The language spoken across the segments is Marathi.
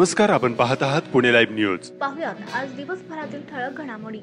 नमस्कार, आपण पाहत आहात पुणे लाईव्ह न्यूज। पाहुयात आज दिवसभरातील ठळक घडामोडी।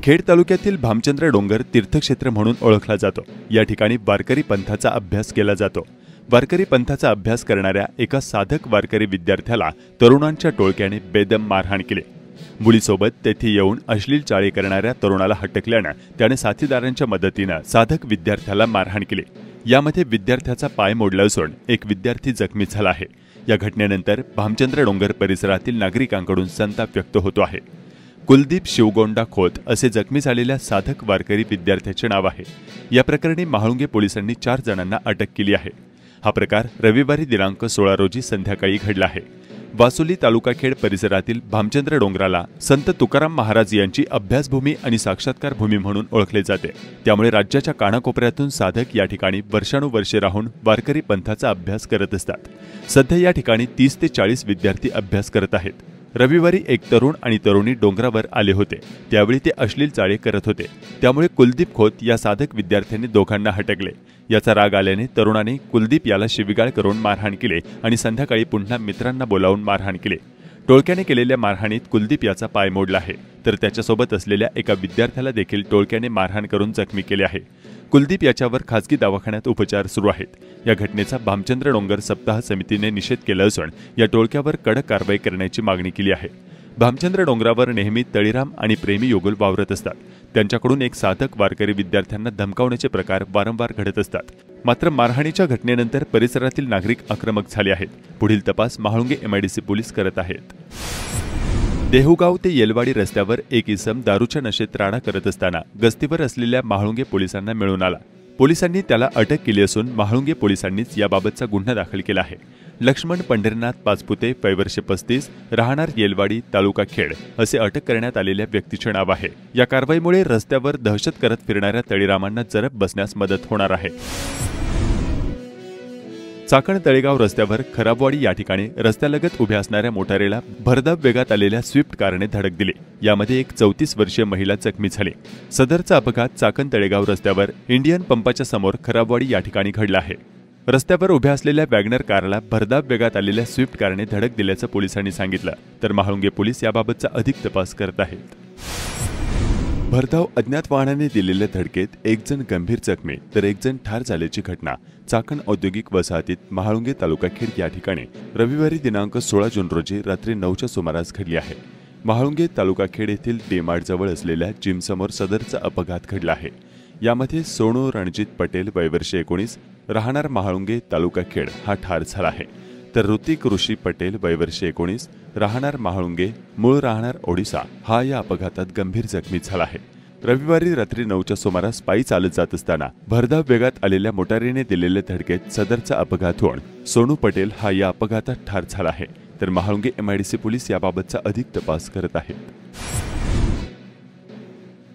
खेड तालुक्यातील भामचंद्र डोंगर तीर्थक्षेत्र म्हणून ओळखला जातो। या ठिकाणी वारकरी पंथाचा अभ्यास केला जातो। वारकरी पंथाचा अभ्यास करणाऱ्या एका साधक वारकरी विद्यार्थ्याला तरुणांच्या टोळक्याने बेदम मारहाण केली। मुलीसोबत तेथे येऊन अश्लील चाळे करणाऱ्या तरुणाला हटकल्याने त्याने साथीदारांच्या मदतीने साधक विद्यार्थ्याला मारहाण केली। यामध्ये विद्यार्थ्याचा पाय मोडला असून एक विद्यार्थी जखमी झाला आहे। या घटनेनंतर भामचंद्र डोंगर परिसरातील नागरिकांकडून संताप व्यक्त होतो आहे। कुलदीप शिवगोंडा खोत असे जखमी झालेल्या साधक वारकरी विद्यार्थ्याचे नाव आहे। या प्रकरणी महाळुंगे पोलिसांनी 4 जणांना अटक केली आहे। हा प्रकार रविवारी दिनांक 16 रोजी संध्याकाळी घडला आहे। वासुली तालुका खेड परिसरातील भामचंद्र डोंगराला संत तुकाराम महाराज यांची अभ्यासभूमी आणि साक्षात्कार भूमी म्हणून ओळखले जाते। त्यामुळे राज्याच्या कानाकोपऱ्यातून साधक या ठिकाणी वर्षानुवर्षे राहून वारकरी पंथाचा अभ्यास करत असतात। सध्या या ठिकाणी 30 ते 40 विद्यार्थी अभ्यास करत आहेत। रविवारी एक तरुण आणि तरुणी डोंगरावर आले होते, त्यावेळी ते अश्लील चाळे करत होते। त्यामुळे कुलदीप खोत या साधक विद्यार्थ्यांनी दोघांना हटकले। याचा राग आल्याने तरुणाने कुलदीप याला शिवीगाळ करून मारहाण केली आणि संध्याकाळी पुन्हा मित्रांना बोलावून मारहाण केली। टोळक्याने केलेल्या मारहाणीत कुलदीप याचा पाय मोडला आहे, तर त्याच्यासोबत असलेल्या एका विद्यार्थ्याला देखील टोळक्याने मारहाण करून जखमी केले आहे। कुलदीप याच्यावर खासगी दवाखान्यात उपचार सुरू आहेत। या घटनेचा भामचंद्र डोंगर सप्ताह समितीने निषेध केला असून या टोळक्यावर कडक कारवाई करण्याची मागणी केली आहे। भामचंद्र डोंगरावर नेहमी तळीराम आणि प्रेमी युगल वावरत असतात। त्यांच्याकडून एक साधक वारकरी विद्यार्थ्यांना धमकावण्याचे प्रकार वारंवार घडत असतात। मात्र मारहाणीच्या घटनेनंतर परिसरातील नागरिक आक्रमक झाले आहेत। पुढील तपास महाळुंगे MIDC पोलीस करत आहेत। देहुगाव ते येलवाडी रस्त्यावर एक इसम दारूच्या नशेत राडा करत असताना गस्तीवर असलेल्या महाळुंगे पोलिसांना मिळून आला। पोलिसांनी त्याला अटक केली असून महाळुंगे पोलिसांनीच याबाबतचा गुन्हा दाखल केला आहे। लक्ष्मण पंढरीनाथ पाचपुते, वय वर्ष 35, राहणार येलवाडी, तालुका खेड असे अटक करण्यात आलेल्या व्यक्तीचे नाव आहे। या कारवाईमुळे रस्त्यावर दहशत करत फिरणाऱ्या तळीरामांना जरब बसण्यास मदत होणार आहे। चाकण तळेगाव रस्त्यावर खराबवाडी या ठिकाणी रस्त्यालगत उभ्या असणाऱ्या मोटारीला भरधाव वेगात आलेल्या स्विफ्ट कारने धडक दिली। यामध्ये एक 34 वर्षीय महिला जखमी झाली। सदरचा अपघात चाकण तळेगाव रस्त्यावर इंडियन पंपाच्या समोर खराबवाडी या ठिकाणी घडला आहे। रस्त्यावर उभ्या असलेल्या वॅगनर कारला भरधाव वेगात आलेल्या स्विफ्ट कारने धडक दिल्याचं पोलिसांनी सांगितलं, तर महाळुंगे पोलीस याबाबतचा अधिक तपास करत आहेत। भरधाव अज्ञात वाहनाने दिलेल्या धडकेत एक जण गंभीर जखमी तर एक जण ठार झाल्याची घटना चाकण औद्योगिक वसाहतीत महाळुंगे तालुका खेड या ठिकाणी रविवारी दिनांक 16 जून रोजी रात्री 9च्या सुमारास घडली आहे। महाळुंगे तालुका खेड येथील डेमार्ट जवळ असलेल्या जिमसमोर सदरचा अपघात घडला आहे। यामध्ये सोनू रणजित पटेल, वय वर्ष 19, राहणार महाळुंगे तालुका खेड हा ठार झाला आहे, तर ऋतिक ऋषी पटेल, वय वर्ष 19, राहणार महाळुंगे, मूळ राहणार ओडिसा हा या अपघातात गंभीर जखमी झाला आहे। रविवारी रात्री 9च्या सुमारास पायी चालत जात असताना भरधाव वेगात आलेल्या मोटारीने दिलेल्या धडकेत सदरचा अपघात होऊन सोनू पटेल हा या अपघातात ठार झाला आहे, तर महाळुंगे MIDC पोलीस याबाबतचा अधिक तपास करत आहेत।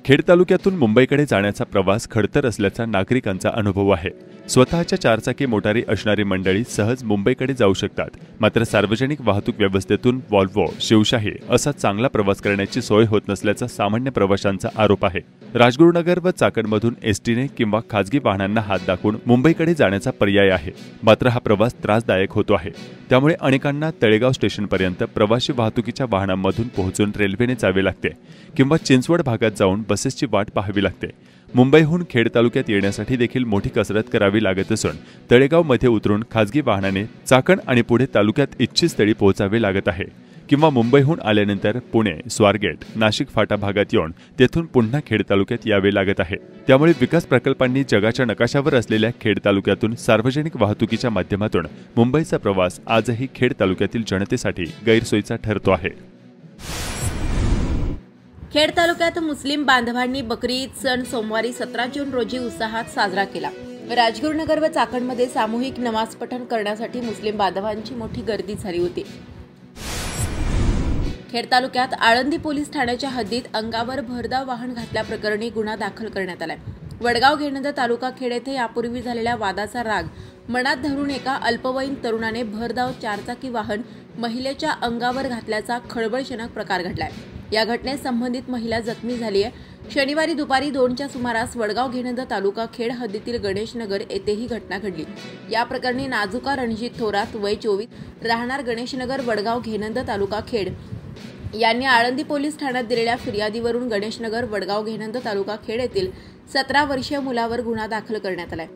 खेड तालुक्यातून मुंबईकडे जाण्याचा प्रवास खडतर असल्याचा नागरिकांचा अनुभव आहे। स्वतःच्या 4 चाकी मोटारी असणारी मंडळी सहज मुंबईकडे जाऊ शकतात, मात्र सार्वजनिक वाहतूक व्यवस्थेतून वॉल्वो, शिवशाही असा चांगला प्रवास करण्याची सोय होत नसल्याचा सामान्य प्रवाशांचा आरोप आहे। राजगुरुनगर व चाकणमधून एसटीने किंवा खासगी वाहनांना हात दाखवून मुंबईकडे जाण्याचा पर्याय आहे, मात्र हा प्रवास त्रासदायक होतो आहे। त्यामुळे अनेकांना तळेगाव स्टेशनपर्यंत प्रवासी वाहतुकीच्या वाहनांमधून पोहोचून रेल्वेने जावे लागते किंवा चिंचवड भागात जाऊन बसेसची वाट पाहावी लागते। मुंबईहून खेड तालुक्यात येण्यासाठी देखील मोठी कसरत करावी लागत असून तळेगाव मध्ये उतरून खासगी वाहनाने चाकण आणि पुढे तालुक्यात इच्छित स्थळी पोहोचावे लागत आहे, किंवा मुंबईहून आल्यानंतर पुणे, स्वारगेट, नाशिक फाटा भागात येऊन तेथून पुन्हा खेड तालुक्यात यावे लागत आहे। त्यामुळे विकास प्रकल्पांनी जगाच्या नकाशावर असलेल्या खेड तालुक्यातून सार्वजनिक वाहतुकीच्या माध्यमातून मुंबईचा प्रवास आजही खेड तालुक्यातील जनतेसाठी गैरसोयीचा ठरतो आहे। खेड तालुक्यात मुस्लिम बांधवांनी बकरी ईद सण सोमवारी 17 जून रोजी उत्साहात साजरा केला। राजगुरुनगर व चाकणमध्ये सामूहिक नमाज पठण करण्यासाठी मुस्लिम बांधवांची मोठी गर्दी झाली होती। खेड तालुक्यात आळंदी पोलीस ठाण्याच्या हद्दीत अंगावर भरधाव वाहन घातल्याप्रकरणी गुन्हा दाखल करण्यात आलाय। वडगाव घेणंद तालुका खेड येथे यापूर्वी झालेल्या वादाचा राग मनात धरून एका अल्पवयीन तरुणाने भरधाव 4 चाकी वाहन महिलेच्या अंगावर घातल्याचा खळबळजनक प्रकार घडलाय। या घटनेत संबंधित महिला जखमी झाली आहे। शनिवारी दुपारी 2च्या सुमारास वडगाव घेणंद तालुका खेड हद्दीतील गणेशनगर येथे ही घटना घडली। या प्रकरणी नाजुका रणजित थोरात वय 24 राहणार गणेशनगर वडगाव घेणंद तालुका खेड यांनी आळंदी पोलीस ठाण्यात दिलेल्या फिर्यादीवरून गणेशनगर वडगाव घेणंद तालुका खेड येथील 17 वर्षीय मुलावर गुन्हा दाखल करण्यात आलाय।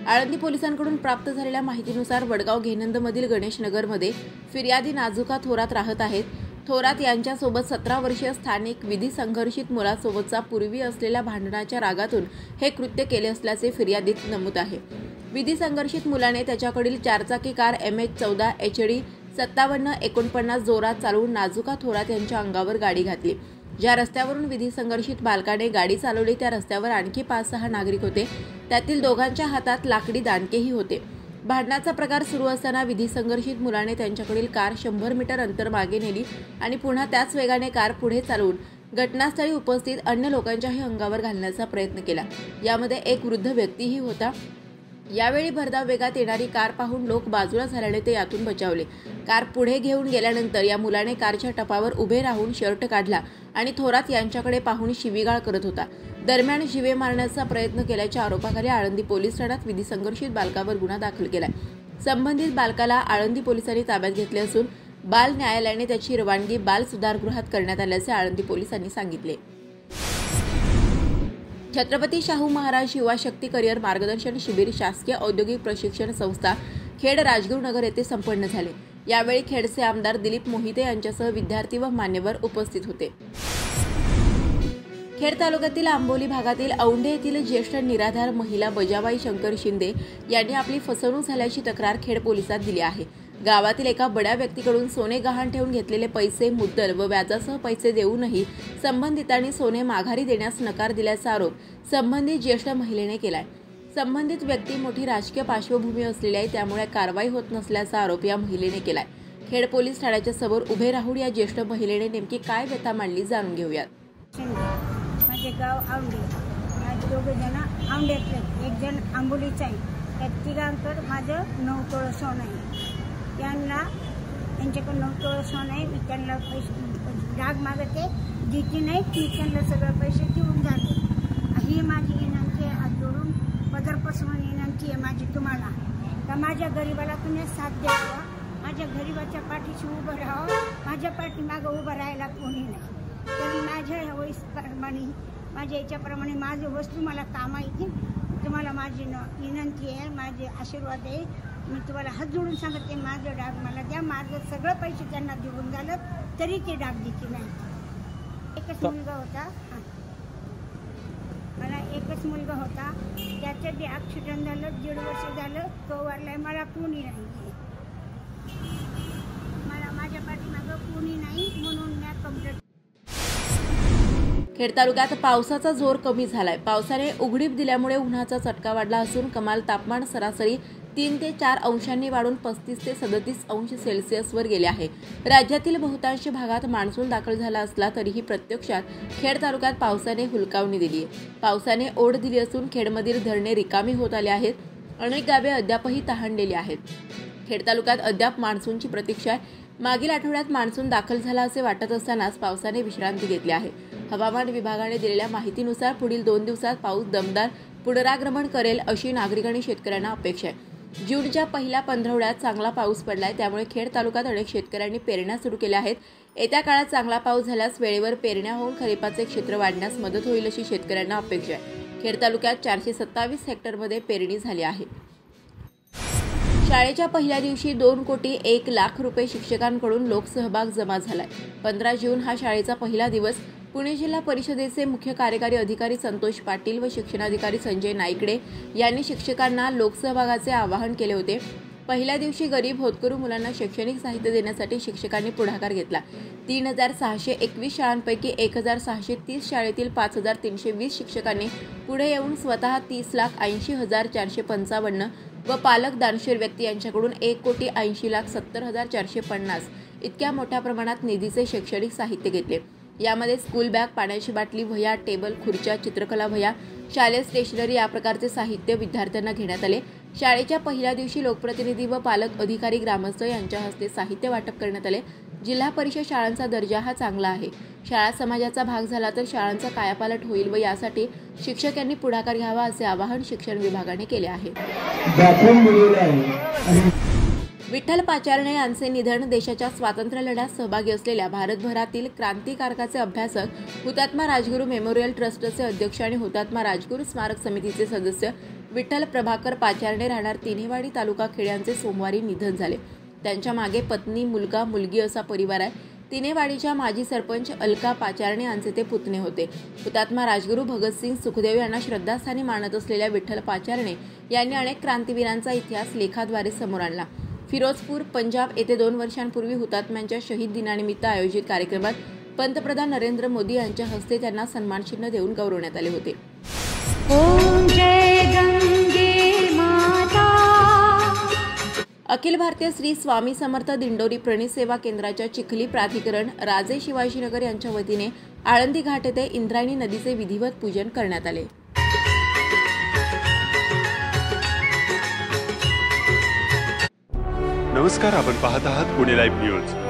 आळंदी पोलिसांकडून प्राप्त झालेल्या माहितीनुसार वडगाव घेणंदमधील गणेशनगरमध्ये फिर्यादी नाजुका थोरात राहत आहेत। थोरात यांच्यासोबत 17 वर्षीय स्थानिक विधी संघर्षित मुलासोबतचा पूर्वी असलेल्या भांडणाच्या रागातून हे कृत्य केले असल्याचे फिर्यादीत नमूद आहे। विधी संघर्षित मुलाने त्याच्याकडील 4चाकी कार MH14 HD 5749 जोरात चालवून नाजुका थोरात यांच्या अंगावर गाडी घातली। ज्या रस्त्यावरून विधी संघर्षित बालकाने गाडी चालवली त्या रस्त्यावर आणखी 5-6 नागरिक होते। त्यातील दोघांच्या हातात लाकडी दांडकेही होते। भांडणाचा प्रकार सुरू असताना विधी संघर्षित मुलाने त्यांच्याकडील कार 100 मीटर अंतर मागे नेली आणि पुन्हा त्याच वेगाने कार पुढे चालवून घटनास्थळी उपस्थित अन्य लोकांच्याही अंगावर घालण्याचा प्रयत्न केला। यामध्ये एक वृद्ध व्यक्तीही होता। यावेळी भरधाव वेगात येणारी कार पाहून लोक बाजूला झाल्याने ते यातून बचावले। कार पुढे घेऊन गेल्यानंतर या मुलाने कारच्या टपावर उभे राहून शर्ट काढला आणि थोरात यांच्याकडे पाहून शिवीगाळ करत होता। दरम्यान जीवे मारण्याचा प्रयत्न केल्याच्या आरोपाखाली आळंदी पोलीस ठाण्यात विधी संघर्षित बालकावर गुन्हा दाखल केलाय। संबंधित बालकाला आळंदी पोलिसांनी ताब्यात घेतले असून बाल न्यायालयाने त्याची रवानगी बाल सुधारगृहात करण्यात आल्याचे आळंदी पोलिसांनी सांगितले। छत्रपती शाहू महाराज युवा शक्ती करिअर मार्गदर्शन शिबिर शासकीय औद्योगिक प्रशिक्षण संस्था खेड राजगुरू नगर येथे संपन्न झाले। यावेळी खेडचे आमदार दिलीप मोहिते यांच्यासह विद्यार्थी व मान्यवर उपस्थित होते। खेड तालुक्यातील आंबोली भागातील औंढे येथील ज्येष्ठ निराधार महिला बजाबाई शंकर शिंदे यांनी आपली फसवणूक झाल्याची तक्रार खेड पोलिसात दिली आहे। गावातील एका बड्या व्यक्तीकडून सोने गहाण ठेवून घेतलेले पैसे मुद्दल व व्याजासह पैसे देऊनही संबंधितांनी सोने माघारी देण्यास नकार दिल्याचा आरोप संबंधित ज्येष्ठ महिलेने केलाय। संबंधित व्यक्ती मोठी राजकीय पार्श्वभूमी असलेली आहे, त्यामुळे कारवाई होत नसल्याचा आरोप या महिलेने केलाय। खेड पोलीस ठाण्याच्या समोर उभे राहून या ज्येष्ठ महिलेने नेमकी काय व्यथा मांडली जाणून घेऊयात। माझे गाव औंढे, माझे दोघे जण औंढ्यातले, एक जण आंबोलीचा आहे। त्या तिघांकडे माझं 9 तोळ सोनं आहे। त्यांच्याकडे 9 तोळ सोनं आहे। मी त्यांना पैसे डाग मागते देते नाही, मी त्यांना सगळं पैसे देऊन जाते। ही माझी विनंती आहे, हात जोडून पदरपासून विनंती आहे माझी तुम्हाला का माझ्या गरिबाला तुम्ही साथ द्यावा, माझ्या गरिबाच्या पाठीशी उभं राहावं। माझ्या पाठीमागं उभं राहायला कोणी नाही, तरी माझ्या वयसप्रमाणे माझ्या याच्याप्रमाणे माझे वस्तू मला कामा येतील। तुम्हाला माझी विनंती आहे, माझे आशीर्वाद आहे। मी तुम्हाला हात जोडून सांगते माझं डाग मला द्या। माझं सगळं पैसे त्यांना देऊन झालं तरी ते डाग देते नाही। एकच मुलगा होता, मला एकच मुलगा होता, त्याचं बी ॲक्सिडेंट झालं, 1.5 वर्ष झालं, तो वारलाय। मला कोणी नाही, मला माझ्या पाठीमागं कोणी नाही, म्हणून मी कंप्लेंट। खेड तालुक्यात पावसाचा जोर कमी झालाय। पावसाने उघडीप दिल्यामुळे उन्हाचा चटका वाढला असून कमाल तापमान सरासरी 3 ते 4 अंशांनी वाढून 35 ते 37 अंश सेल्सिअसवर गेले आहे। राज्यातील बहुतांश भागात मान्सून दाखल झाला असला तरीही प्रत्यक्षात खेड तालुक्यात पावसाने हुलकावणी दिली आहे। पावसाने ओढ दिली असून खेडमधील धरणे रिकामी होत आले आहेत। अनेक गावे अद्यापही तहानलेली आहेत। खेड तालुक्यात अद्याप मान्सूनची प्रतीक्षा आहे। मागील आठवड्यात मान्सून दाखल झाला असे वाटत असतानाच पावसाने विश्रांती घेतली आहे। हवामान विभागाने दिलेल्या माहितीनुसार पुढील 2 दिवसात पाऊस दमदार पुनरागमन करेल अशी नागरिक आणि शेतकऱ्यांना अपेक्षा आहे। जूनच्या पहिल्या पंधरवड्यात चांगला पाऊस पडलाय, त्यामुळे खेड तालुक्यात अनेक शेतकऱ्यांनी पेरण्या सुरू केल्या आहेत। येत्या काळात चांगला पाऊस झाल्यास वेळेवर पेरण्या होऊन खरीपाचे क्षेत्र वाढण्यास मदत होईल अशी शेतकऱ्यांना अपेक्षा आहे। खेड तालुक्यात 427 हेक्टरमध्ये पेरणी झाली आहे। शाळेच्या पहिल्या दिवशी 2 कोटी 1 लाख रुपये शिक्षकांकडून लोकसहभाग जमा झालाय। 15 जून हा शाळेचा पहिला दिवस। पुणे जिल्हा परिषदेचे मुख्य कार्यकारी अधिकारी संतोष पाटील व शिक्षणाधिकारी संजय नाईकडे यांनी शिक्षकांना लोकसहभागाचे आवाहन केले होते। पहिल्या दिवशी गरीब होतकरू मुलांना शैक्षणिक साहित्य देण्यासाठी शिक्षकांनी पुढाकार घेतला। 3621 शाळांपैकी 1630 शाळेतील 5320 शिक्षकांनी पुढे येऊन स्वतः 30,80,455 व पालक दानशूर व्यक्ती यांच्याकडून 1,80,70,450 इतक्या मोठ्या प्रमाणात निधीचे शैक्षणिक साहित्य घेतले। यामध्ये स्कूल बॅग, पाण्याची बाटली, वह्या, टेबल, खुर्च्या, चित्रकला वह्या, शालेय स्टेशनरी या प्रकारचे साहित्य विद्यार्थ्यांना घेण्यात आले। शाळेच्या पहिल्या दिवशी लोकप्रतिनिधी व पालक, अधिकारी, ग्रामस्थ यांच्या हस्ते साहित्य वाटप करण्यात आले। जिल्हा परिषद शाळांचा दर्जा हा चांगला आहे। शाळा समाजाचा भाग झाला तर शाळांचा कायापालट होईल व यासाठी शिक्षक यांनी पुढाकार घ्यावा असे आवाहन शिक्षण विभागाने केले आहे. विठ्ठल पाचारणे यांचे निधन देशाच्या स्वातंत्र्य लढ्यात सहभागी असलेल्या भारतभरातील क्रांतिकारकाचे अभ्यासक, हुतात्मा राजगुरू मेमोरियल ट्रस्टचे अध्यक्ष आणि हुतात्मा राजगुरू स्मारक समितीचे सदस्य विठ्ठल प्रभाकर पाचारणे राहणार तिन्हेवाडी तालुका खेड यांचे सोमवारी निधन झाले. त्यांच्या मागे पत्नी, मुलगा, मुलगी असा परिवार आहे. तिन्हेवाडीच्या माजी सरपंच अलका पाचारणे यांचे ते पुतणे होते. हुतात्मा राजगुरू भगतसिंग सुखदेव यांना श्रद्धास्थानी मानत असलेल्या विठ्ठल पाचारणे यांनी अनेक क्रांतिवीरांचा इतिहास लेखाद्वारे समोर आणला. फिरोजपूर, पंजाब येथे 2 वर्षांपूर्वी हुतात्म्यांच्या शहीद दिनानिमित्त आयोजित कार्यक्रमात पंतप्रधान नरेंद्र मोदी यांच्या हस्ते त्यांना सन्मानचिन्ह देऊन गौरवण्यात आले होते. अखिल भारतीय श्री स्वामी समर्थ दिंडोरी प्रणित सेवा केंद्राच्या चिखली प्राधिकरण राजे शिवाजीनगर यांच्या वतीने आळंदी घाट येथे इंद्रायणी नदीचे विधिवत पूजन करण्यात आले. नमस्कार, आपण पाहत आहात पुणे लाईव्ह न्यूज.